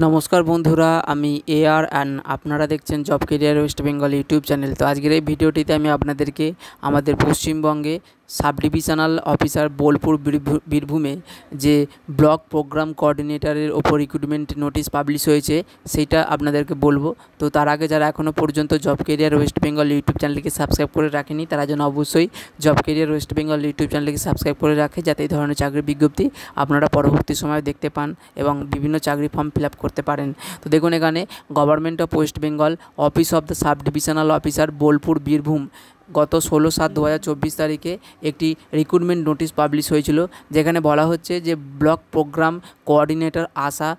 নমস্কার বন্ধুরা, আমি এআর অ্যান্ড আপনারা দেখছেন job career West Bengal YouTube channel. তো আজকের এই ভিডিওটিতে আমি আপনাদেরকে আমাদের পশ্চিমবঙ্গে সাব ডিভিশনাল অফিসার বোলপুর বীরভূমে যে ব্লক প্রোগ্রাম কোঅর্ডিনেটরের ওপর রিক্রুটমেন্ট নোটিশ পাবলিশ হয়েছে সেইটা আপনাদেরকে বলবো। তো তার আগে যারা এখনও পর্যন্ত job career West Bengal YouTube চ্যানেলকে সাবস্ক্রাইব করে রাখেনি তারা যেন অবশ্যই job career West Bengal YouTube চ্যানেলকে সাবস্ক্রাইব করে রাখে, যাতে এই ধরনের চাকরির বিজ্ঞপ্তি আপনারা পরবর্তী সময়ে দেখতে পান এবং বিভিন্ন চাকরি ফর্ম ফিল আপ করতে পারেন। তো দেখুন, এখানে government of West Bengal office of the sub divisional officer Bolpur Birbhum গত 16/7/2024 তারিখে একটি রিক্রুটমেন্ট নোটিশ পাবলিশ হয়েছিল, যেখানে বলা হচ্ছে যে ব্লক প্রোগ্রাম কোঅর্ডিনেটর আশা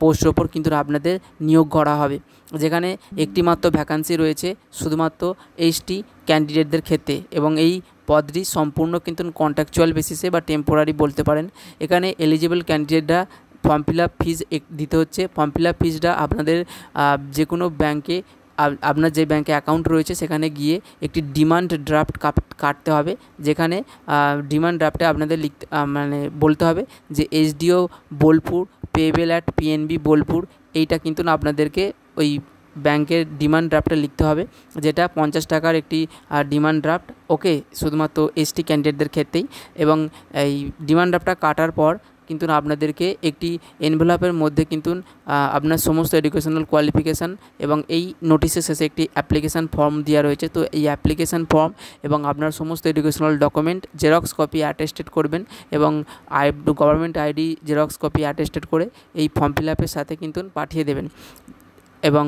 পোস্টের ওপর কিন্তু আপনাদের নিয়োগ করা হবে, যেখানে একটি মাত্র ভ্যাকান্সি রয়েছে শুধুমাত্র এসটি ক্যান্ডিডেটদের ক্ষেত্রে, এবং এই পদটি সম্পূর্ণ কিন্তু কন্ট্রাকচুয়াল বেসিসে বা টেম্পোরারি বলতে পারেন। এখানে এলিজিবল ক্যান্ডিডেটরা ফর্ম ফিল আপ ফিজ দিতে হচ্ছে। ফর্ম ফিল আপ ফিজটা আপনাদের যে কোনো ব্যাংকে, আপনার যে ব্যাংকে অ্যাকাউন্ট রয়েছে সেখানে গিয়ে একটি ডিমান্ড ড্রাফট কাটতে হবে, যেখানে ডিমান্ড ড্রাফটে আপনাদের বলতে হবে যে SDO Bolpur payable at PNB Bolpur, এইটা কিন্তু না আপনাদেরকে ওই ব্যাংকের ডিমান্ড ড্রাফটে লিখতে হবে, যেটা 50 টাকার একটি ডিমান্ড ড্রাফট, ওকে, শুধুমাত্র এসটি ক্যান্ডিডেটদের ক্ষেত্রেই। এবং এই ডিমান্ড ড্রাফটটা কাটার পর কিন্তু আপনাদেরকে একটি এনভেলপের মধ্যে কিন্তু আপনার সমস্ত এডুকেশনাল কোয়ালিফিকেশান এবং এই নোটিশের শেষে একটি অ্যাপ্লিকেশান ফর্ম দেওয়া রয়েছে। তো এই অ্যাপ্লিকেশান ফর্ম এবং আপনার সমস্ত educational document xerox copy attested করবেন এবং government ID xerox copy attested করে এই ফর্ম ফিল আপের সাথে কিন্তু পাঠিয়ে দেবেন। এবং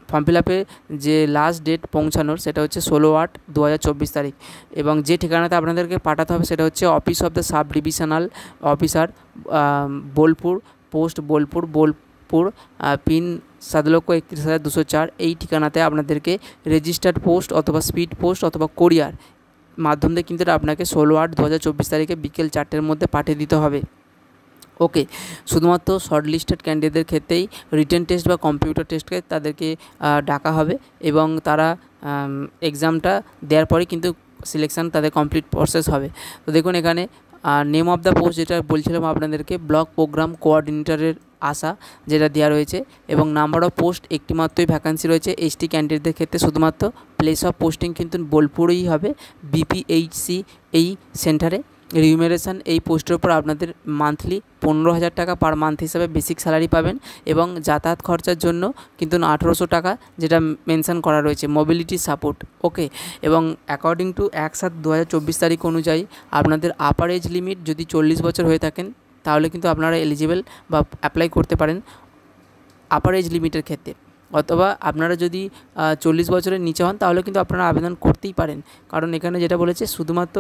ফর্ম ফিল আপে যে লাস্ট ডেট পৌঁছানোর সেটা হচ্ছে 16/8/2024 তারিখ, এবং যে ঠিকানাতে আপনাদেরকে পাঠাতে হবে সেটা হচ্ছে office of the sub divisional officer Bolpur, post Bolpur, pin 7,31,204। এই ঠিকানাতে আপনাদেরকে রেজিস্টার্ড পোস্ট অথবা স্পিড পোস্ট অথবা কোরিয়ার মাধ্যম দিয়ে কিন্তু আপনাকে 16/8/2024 তারিখে বিকেল 4টের মধ্যে পাঠিয়ে দিতে হবে, ওকে। শুধুমাত্র শর্টলিস্টেড ক্যান্ডিডেটদের ক্ষেত্রেই রিটেন টেস্ট বা কম্পিউটার টেস্টকে তাদেরকে ডাকা হবে, এবং তারা এক্সামটা দেওয়ার পরেই কিন্তু সিলেকশান তাদের কমপ্লিট প্রসেস হবে। তো দেখুন, এখানে নেম অফ দ্য পোস্ট যেটা বলছিলাম আপনাদেরকে, ব্লক প্রোগ্রাম কোঅর্ডিনেটরের আশা যেটা দেওয়া রয়েছে, এবং নাম্বার অফ পোস্ট একটি মাত্রই ভ্যাকান্সি রয়েছে এসটি ক্যান্ডিডেটদের ক্ষেত্রে শুধুমাত্র। প্লেস অফ পোস্টিং কিন্তু বোলপুরেই হবে, বিপিএইচসি এই সেন্টারে। রিমিউনারেশন এই পোস্টের উপর আপনাদের মান্থলি 15,000 টাকা পার মান্থ হিসাবে বেসিক স্যালারি পাবেন, এবং যাতায়াত খরচার জন্য কিন্তু 1800 টাকা যেটা মেনশন করা রয়েছে, মোবিলিটি সাপোর্ট, ওকে। এবং অ্যাকর্ডিং টু 1/7/2024 তারিখ অনুযায়ী আপনাদের আপার এজ লিমিট যদি 40 বছর হয়ে থাকেন তাহলে কিন্তু আপনারা এলিজিবল বা অ্যাপ্লাই করতে পারেন আপার এজ লিমিটের ক্ষেত্রে, অথবা আপনারা যদি 40 বছরের নিচে হন তাহলে কিন্তু আপনারা আবেদন করতেই পারেন, কারণ এখানে যেটা বলেছে শুধুমাত্র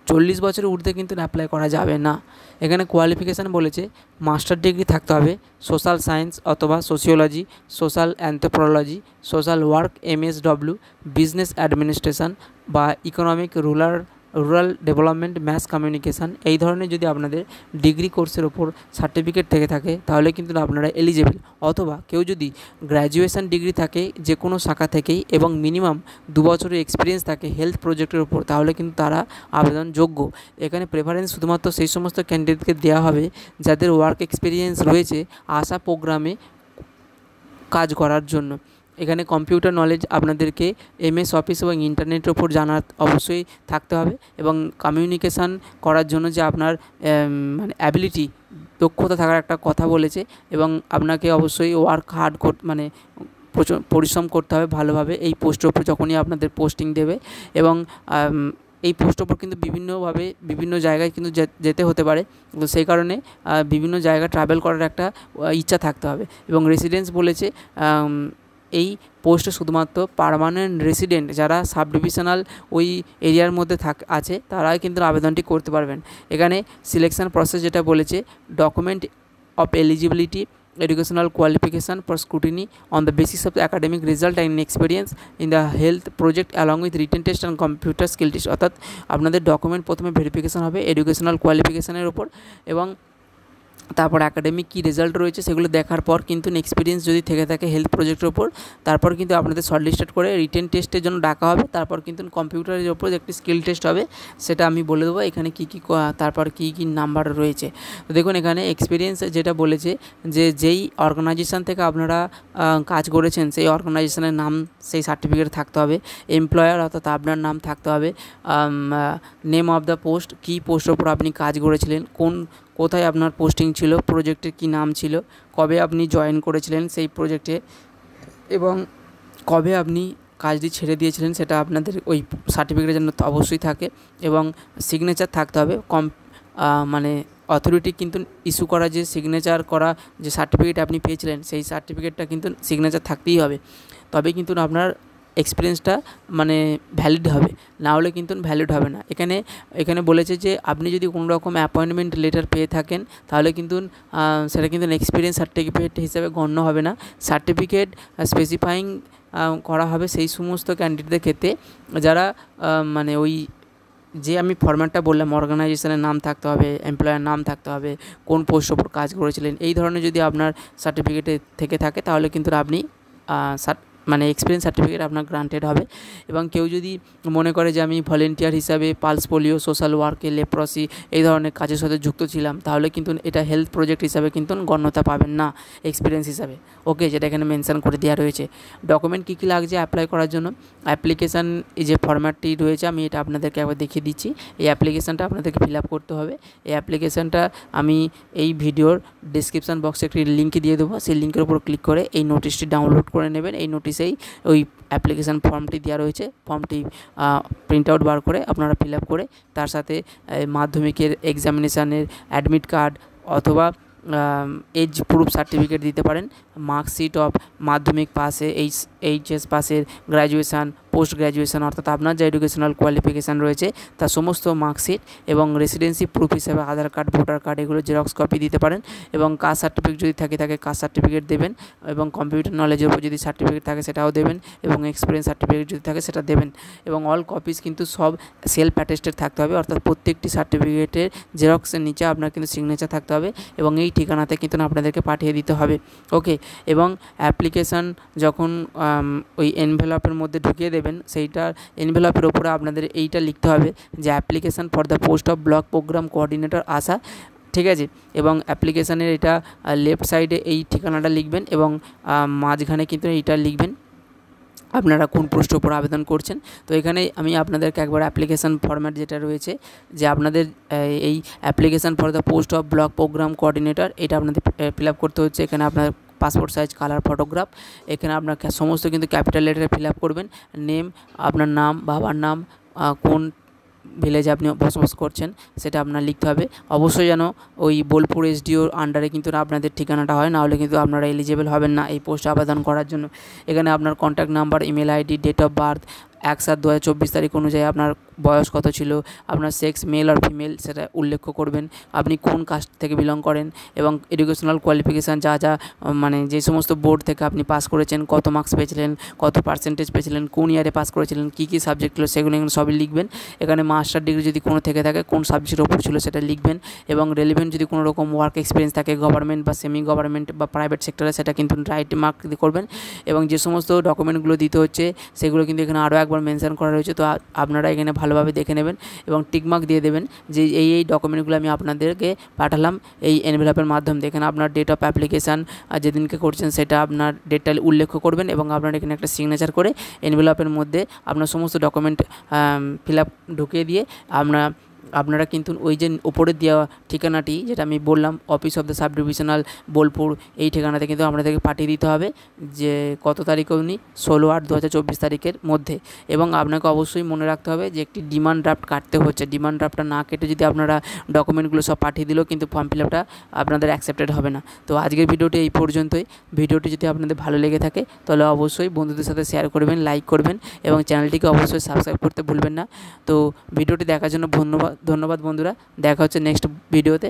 40 বছরের ঊর্ধ্বে কিন্তু অ্যাপ্লাই করা যাবে না। এখানে কোয়ালিফিকেশান বলেছে মাস্টার ডিগ্রি থাকতে হবে সোশ্যাল সায়েন্স অথবা sociology, social anthropology, social work MSW, business administration বা economic rural development, mass communication, এই ধরনের যদি আপনাদের ডিগ্রি কোর্সের ওপর সার্টিফিকেট থেকে থাকে তাহলে কিন্তু আপনারা এলিজিবল। অথবা কেউ যদি গ্র্যাজুয়েশন ডিগ্রি থাকে যে কোনো শাখা থেকেই এবং মিনিমাম 2 বছরের এক্সপিরিয়েন্স থাকে হেলথ প্রজেক্টের ওপর, তাহলে কিন্তু তারা আবেদনযোগ্য। এখানে প্রেফারেন্স শুধুমাত্র সেই সমস্ত ক্যান্ডিডেটকে দেওয়া হবে যাদের ওয়ার্ক এক্সপিরিয়েন্স রয়েছে আশা প্রোগ্রামে কাজ করার জন্য। এখানে কম্পিউটার নলেজ আপনাদেরকে MS অফিস এবং ইন্টারনেটের ওপর জানা অবশ্যই থাকতে হবে, এবং কমিউনিকেশান করার জন্য যে আপনার অ্যাবিলিটি, দক্ষতা থাকার একটা কথা বলেছে, এবং আপনাকে অবশ্যই ওয়ার্ক হার্ড পরিশ্রম করতে হবে ভালোভাবে এই পোস্টের ওপর যখনই আপনাদের পোস্টিং দেবে। এবং এই পোস্টের ওপর কিন্তু বিভিন্নভাবে বিভিন্ন জায়গায় কিন্তু যেতে হতে পারে, তো সেই কারণে বিভিন্ন জায়গা ট্রাভেল করার একটা ইচ্ছা থাকতে হবে। এবং রেসিডেন্স বলেছে এই পোস্টে শুধুমাত্র পার্মানেন্ট রেসিডেন্ট যারা সাব ডিভিশনাল ওই এরিয়ার মধ্যে আছে তারাই কিন্তু আবেদনটি করতে পারবেন। এখানে সিলেকশন প্রসেস যেটা বলেছে, document of eligibility, educational qualification for scrutiny on the basis of the academic result and experience in the health project along with written test and computer skill test, অর্থাৎ আপনাদের ডকুমেন্ট প্রথমে verification হবে educational কোয়ালিফিকেশানের ওপর, এবং তারপর academic কী result রয়েছে সেগুলো দেখার পর কিন্তু এক্সপিরিয়েন্স যদি থেকে থাকে হেলথ প্রজেক্টের ওপর, তারপর কিন্তু আপনাদের শর্টলিস্টেড করে রিটেন টেস্টের জন্য ডাকা হবে। তারপর কিন্তু কম্পিউটারের ওপর একটি স্কিল টেস্ট হবে, সেটা আমি বলে দেবো এখানে কী কী তারপর কী কী নাম্বার রয়েছে। তো দেখুন এখানে এক্সপিরিয়েন্স যেটা বলেছে যে যেই অর্গানাইজেশান থেকে আপনারা কাজ করেছেন সেই অর্গানাইজেশানের নাম, সেই সার্টিফিকেট থাকতে হবে। এমপ্লয়ার অর্থাৎ আপনার নাম থাকতে হবে। নেম অফ দ্য পোস্ট, কী পোস্টের ওপর আপনি কাজ করেছিলেন, কোথায় আপনার পোস্টিং ছিল, প্রজেক্টের কী নাম ছিল, কবে আপনি জয়েন করেছিলেন সেই প্রজেক্টে এবং কবে আপনি কাজটি ছেড়ে দিয়েছিলেন সেটা আপনাদের ওই সার্টিফিকেটের জন্য অবশ্যই থাকে। এবং সিগনেচার থাকতে হবে। মানে অথরিটি কিন্তু ইস্যু করা যে সিগনেচার করা যে সার্টিফিকেট আপনি পেয়েছিলেন সেই সার্টিফিকেটটা কিন্তু সিগনেচার থাকতেই হবে, তবে কিন্তু আপনার এক্সপিরিয়েন্সটা মানে ভ্যালিড হবে, না হলে কিন্তু ভ্যালিড হবে না। এখানে বলেছে যে আপনি যদি কোনো রকম অ্যাপয়েন্টমেন্ট লেটার পেয়ে থাকেন তাহলে কিন্তু সেটা কিন্তু এক্সপিরিয়েন্স সার্টিফিকেট হিসেবে গণ্য হবে না। সার্টিফিকেট স্পেসিফাইং করা হবে সেই সমস্ত ক্যান্ডিডেটদের ক্ষেত্রে যারা মানে ওই যে আমি ফরম্যাটটা বললাম, অর্গানাইজেশনের নাম থাকতে হবে, এমপ্লয়ার নাম থাকতে হবে, কোন পোস্টের ওপর কাজ করেছিলেন, এই ধরনের যদি আপনার সার্টিফিকেটে থেকে থাকে তাহলে কিন্তু আপনি মানে এক্সপিরিয়েন্স সার্টিফিকেট আপনার গ্রান্টেড হবে। এবং কেউ যদি মনে করে যে আমি ভলেন্টিয়ার হিসাবে পালস পোলিও, সোশ্যাল ওয়ার্কে, লেপ্রসি এই ধরনের কাজের সাথে যুক্ত ছিলাম তাহলে কিন্তু এটা হেলথ প্রজেক্ট হিসাবে কিন্তু গণ্যতা পাবেন না এক্সপিরিয়েন্স হিসাবে। ওকে, যেটা এখানে মেনশন করে দেওয়া রয়েছে। ডকুমেন্ট কী কী লাগছে অ্যাপ্লাই করার জন্য, অ্যাপ্লিকেশান এই যে ফরম্যাটটি রয়েছে আমি এটা আপনাদেরকে একবার দেখিয়ে দিচ্ছি। এই অ্যাপ্লিকেশানটা আপনাদেরকে ফিল আপ করতে হবে। এই অ্যাপ্লিকেশানটা আমি এই ভিডিওর ডিসক্রিপশান বক্সে একটি লিঙ্ক দিয়ে দেবো, সেই লিঙ্কের উপর ক্লিক করে এই নোটিশটি ডাউনলোড করে নেবেন। এই নোটিশেই ওই অ্যাপ্লিকেশান ফর্মটি দেওয়া রয়েছে, ফর্মটি প্রিন্ট আউট বার করে আপনারা ফিল আপ করে তার সাথে মাধ্যমিকের এক্সামিনেশানের অ্যাডমিট কার্ড অথবা এজ প্রুফ সার্টিফিকেট দিতে পারেন, মার্কশিট অফ মাধ্যমিক পাসে, এইচএস পাসের, গ্র্যাজুয়েশান, পোস্ট গ্র্যাজুয়েশান অর্থাৎ আপনার যে এডুকেশনাল কোয়ালিফিকেশান রয়েছে তার সমস্ত মার্কশিট এবং রেসিডেন্সি প্রুফ হিসেবে আধার কার্ড, ভোটার কার্ড এগুলো জেরক্স কপি দিতে পারেন। এবং কাস্ট সার্টিফিকেট যদি থাকে কাস্ট সার্টিফিকেট দেবেন, এবং কম্পিউটার নলেজের উপর যদি সার্টিফিকেট থাকে সেটাও দেবেন, এবং এক্সপিরিয়েন্স সার্টিফিকেট যদি থাকে সেটা দেবেন। এবং অল কপিস কিন্তু সব সেলফ অ্যাটেস্টেড থাকতে হবে, অর্থাৎ প্রত্যেকটি সার্টিফিকেটের জেরক্সের নিচে আপনার কিন্তু সিগনেচার থাকতে হবে এবং এই ঠিকানাতে কিন্তু আপনাদেরকে পাঠিয়ে দিতে হবে। ওকে, এবং অ্যাপ্লিকেশান যখন ওই এনভেলপের মধ্যে ঢুকিয়ে দেবেন সেইটার এনভেলপের ওপরে আপনাদের এইটা লিখতে হবে যে application for the post of block program coordinator আশা, ঠিক আছে। এবং অ্যাপ্লিকেশানের এটা লেফট সাইডে এই ঠিকানাটা লিখবেন এবং মাঝখানে কিন্তু এইটা লিখবেন আপনারা কোন পোস্টের উপর আবেদন করছেন। তো এখানে আমি আপনাদেরকে একবার অ্যাপ্লিকেশান ফরম্যাট যেটা রয়েছে যে আপনাদের এই application for the post of block program coordinator এটা আপনাদের ফিল আপ করতে হচ্ছে। এখানে আপনার পাসপোর্ট সাইজ কালার ফটোগ্রাফ, এখানে আপনার সমস্ত কিন্তু ক্যাপিটাল লেটারে ফিল আপ করবেন। নেম, আপনার নাম, বাবার নাম, কোন ভিলেজে আপনি বসবাস করছেন সেটা আপনার লিখতে হবে। অবশ্যই যেন ওই বোলপুর এসডিওর আন্ডারে কিন্তু আপনাদের ঠিকানাটা হয়, না হলে কিন্তু আপনারা এলিজিবল হবেন না এই পোস্টে আবেদন করার জন্য। এখানে আপনার contact number, email ID, date of birth, 1/7/2024 তারিখ অনুযায়ী আপনার বয়স কত ছিল, আপনার সেক্স মেল আর ফিমেল সেটা উল্লেখ করবেন, আপনি কোন কাস্ট থেকে বিলং করেন এবং এডুকেশনাল কোয়ালিফিকেশান যা মানে যে সমস্ত বোর্ড থেকে আপনি পাস করেছেন, কত মার্কস পেয়েছিলেন, কত পার্সেন্টেজ পেয়েছিলেন, কোন ইয়ারে পাস করেছিলেন, কী কী সাবজেক্ট ছিল সেগুলো এখানে সবই লিখবেন। এখানে মাস্টার ডিগ্রি যদি কোনো থেকে থাকে কোন সাবজেক্টের ওপর ছিল সেটা লিখবেন এবং রেলিভেন্ট যদি কোনো রকম ওয়ার্ক এক্সপিরিয়েন্স থাকে গভর্নমেন্ট বা সেমি গভর্নমেন্ট বা প্রাইভেট সেক্টরে সেটা কিন্তু রাইট মার্ক করবেন। এবং যে সমস্ত ডকুমেন্টগুলো দিতে হচ্ছে সেগুলো কিন্তু এখানে আরও একবার মেনশন করা রয়েছে, তো আপনারা এখানে ভালোভাবে দেখে নেবেন এবং টিকমার্ক দিয়ে দেবেন যে এই ডকুমেন্টগুলো আমি আপনাদেরকে পাঠালাম এই এনভেলপের মাধ্যমে। এখানে আপনার ডেট অফ অ্যাপ্লিকেশান যেদিনকে করছেন সেটা আপনার ডেটটা উল্লেখ করবেন এবং আপনার এখানে একটা সিগনেচার করে এনভেলপের মধ্যে আপনার সমস্ত ডকুমেন্ট ফিল আপ ঢুকিয়ে দিয়ে আপনারা কিন্তু ওই যে উপরে দেওয়া ঠিকানাটি যেটা আমি বললাম office of the sub divisional Bolpur, এই ঠিকানাতে কিন্তু আপনাদেরকে পাঠিয়ে দিতে হবে যে কত তারিখে উনি 16/8/2024 তারিখের মধ্যে। এবং আপনাকে অবশ্যই মনে রাখতে হবে যে একটি ডিমান্ড ড্রাফট কাটতে হচ্ছে, ডিমান্ড ড্রাফটটা না কেটে যদি আপনারা ডকুমেন্টগুলো সব পাঠিয়ে দিলেও কিন্তু ফর্ম ফিল আপটা আপনাদের অ্যাকসেপ্টেড হবে না। তো আজকের ভিডিওটি এই পর্যন্তই। ভিডিওটি যদি আপনাদের ভালো লেগে থাকে তাহলে অবশ্যই বন্ধুদের সাথে শেয়ার করবেন, লাইক করবেন এবং চ্যানেলটিকে অবশ্যই সাবস্ক্রাইব করতে ভুলবেন না। তো ভিডিওটি দেখার জন্য ধন্যবাদ বন্ধুরা, দেখা হচ্ছে নেক্সট ভিডিওতে।